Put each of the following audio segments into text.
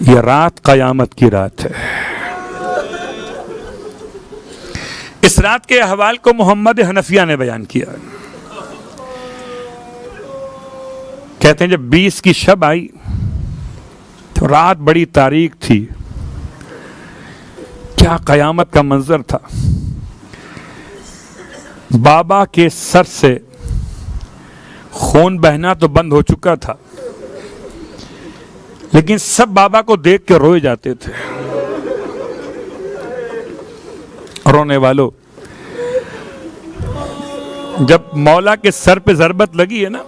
یہ رات قیامت کی رات ہے۔ اس رات کے احوال کو محمد حنفیہ نے بیان کیا، کہتے ہیں جب 20 کی شب آئی تو رات بڑی تاریک تھی، کیا قیامت کا منظر تھا۔ بابا کے سر سے خون بہنا تو بند ہو چکا تھا، لیکن سب بابا کو دیکھ کے روئے جاتے تھے۔ رونے والوں، جب مولا کے سر پہ ضربت لگی ہے نا،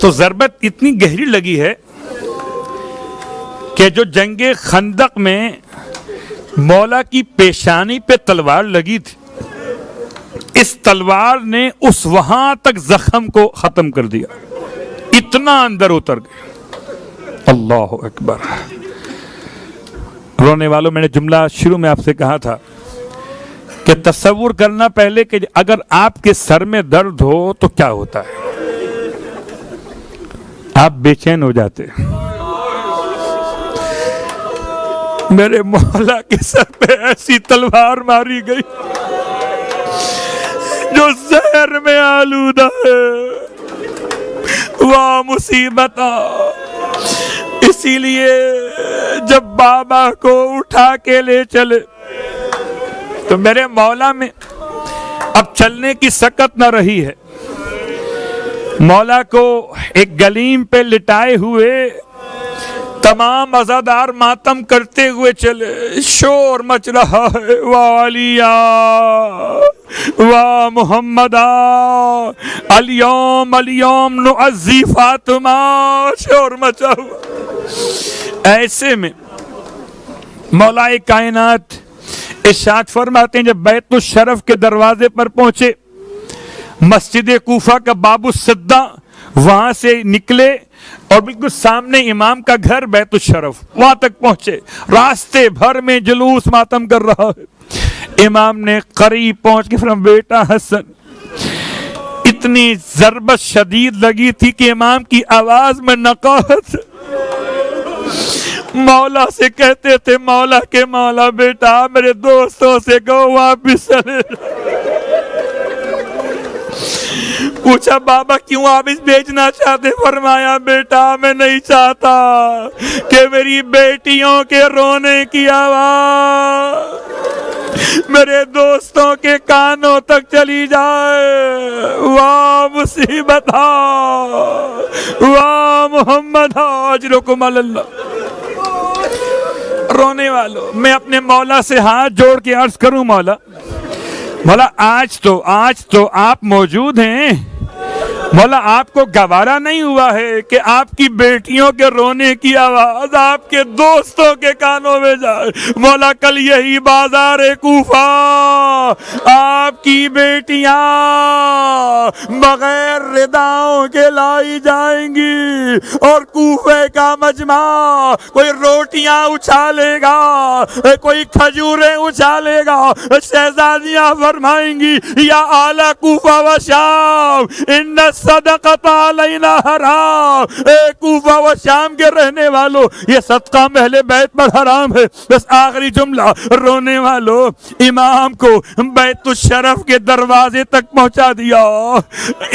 تو ضربت اتنی گہری لگی ہے کہ جو جنگ خندق میں مولا کی پیشانی پہ تلوار لگی تھی، اس تلوار نے اس وہاں تک زخم کو ختم کر دیا، اتنا اندر اتر گیا۔ اللہ اکبر۔ رونے والوں، میں نے جملہ شروع میں آپ سے کہا تھا کہ تصور کرنا پہلے کہ اگر آپ کے سر میں درد ہو تو کیا ہوتا ہے، آپ بے چین ہو جاتے۔ میرے مولا کے سر پہ ایسی تلوار ماری گئی جو زہر میں آلودہ ہے، واہ مصیبت۔ اسی لیے جب بابا کو اٹھا کے لے چلے تو میرے مولا میں اب چلنے کی سکت نہ رہی ہے۔ مولا کو ایک گلیم پہ لٹائے ہوئے تمام عزادار ماتم کرتے ہوئے چلے، شور مچ رہا ہے، واہ علیہ واہ محمدہ، الیوم الیوم نعزی فاطمہ، شور مچا ہوا۔ ایسے میں مولا کائنات ارشاد فرماتے ہیں جب بیت الشرف کے دروازے پر پہنچے، مسجد کوفہ کا باب الصدہ، وہاں سے نکلے اور بالکل سامنے امام کا گھر بیت الشرف، وہاں تک پہنچے، راستے بھر میں جلوس ماتم کر رہا ہے۔ امام نے قریب پہنچ کے فرمایا بیٹا حسن، اتنی ضربت شدید لگی تھی کہ امام کی آواز میں نقاہت، مولا سے کہتے تھے مولا کے مولا بیٹا میرے دوستوں سے کہو واپس چلے۔ پوچھا بابا کیوں واپس بھیجنا چاہتے؟ فرمایا بیٹا میں نہیں چاہتا کہ میری بیٹیوں کے رونے کی آواز میرے دوستوں کے کانوں تک چلی جائے۔ واہ مصیبت، واہ محمد، اجرکم اللہ۔ رونے والوں، میں اپنے مولا سے ہاتھ جوڑ کے عرض کروں مولا آج تو آپ موجود ہیں، مولا آپ کو گوارا نہیں ہوا ہے کہ آپ کی بیٹیوں کے رونے کی آواز آپ کے دوستوں کے کانوں میں جائے۔ مولا کل یہی بازار کوفہ آپ کی بیٹیاں بغیر رداؤں کے لائی جائیں گی اور کوفے کا مجمع کوئی روٹیاں اچھالے گا، کوئی کھجوریں اچھالے گا، شہزادیاں فرمائیں گی یا اعلی کوفہ و شام ان صدقۃ علینا حرام۔ اے کوفہ و شام کے رہنے والوں، یہ صدقہ اہل بیت پر حرام ہے۔ بس آخری جملہ، رونے والوں، امام کو بیت الشرف کے دروازے تک پہنچا دیا۔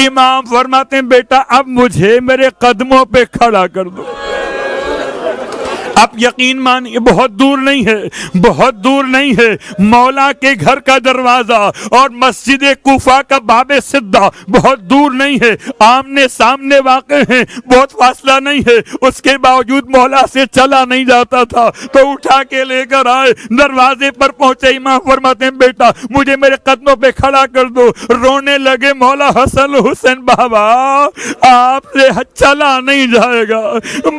امام فرماتے ہیں بیٹا اب مجھے میرے قدموں پہ کھڑا کر دو۔ اب یقین مانیے بہت دور نہیں ہے، بہت دور نہیں ہے، مولا کے گھر کا دروازہ اور مسجد کوفہ کا باب صدہ بہت دور نہیں ہے، آمنے سامنے واقع ہیں، بہت فاصلہ نہیں ہے۔ اس کے باوجود مولا سے چلا نہیں جاتا تھا تو اٹھا کے لے کر آئے، دروازے پر پہنچے، امام فرماتے ہیں بیٹا مجھے میرے قدموں پہ کھڑا کر دو۔ رونے لگے مولا حسن حسین بابا آپ سے چلا نہیں جائے گا،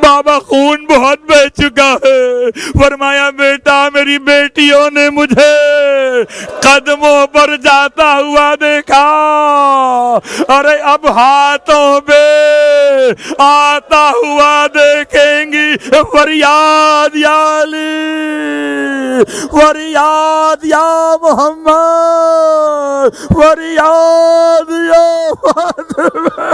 بابا خون بہت بہہ چکا ہے۔ فرمایا بیٹا میری بیٹیوں نے مجھے قدموں پر جاتا ہوا دیکھا، ارے اب ہاتھوں پہ آتا ہوا دیکھیں گی۔ فریاد یا علی، فریاد یا محمد، فریاد یا فاطمہ۔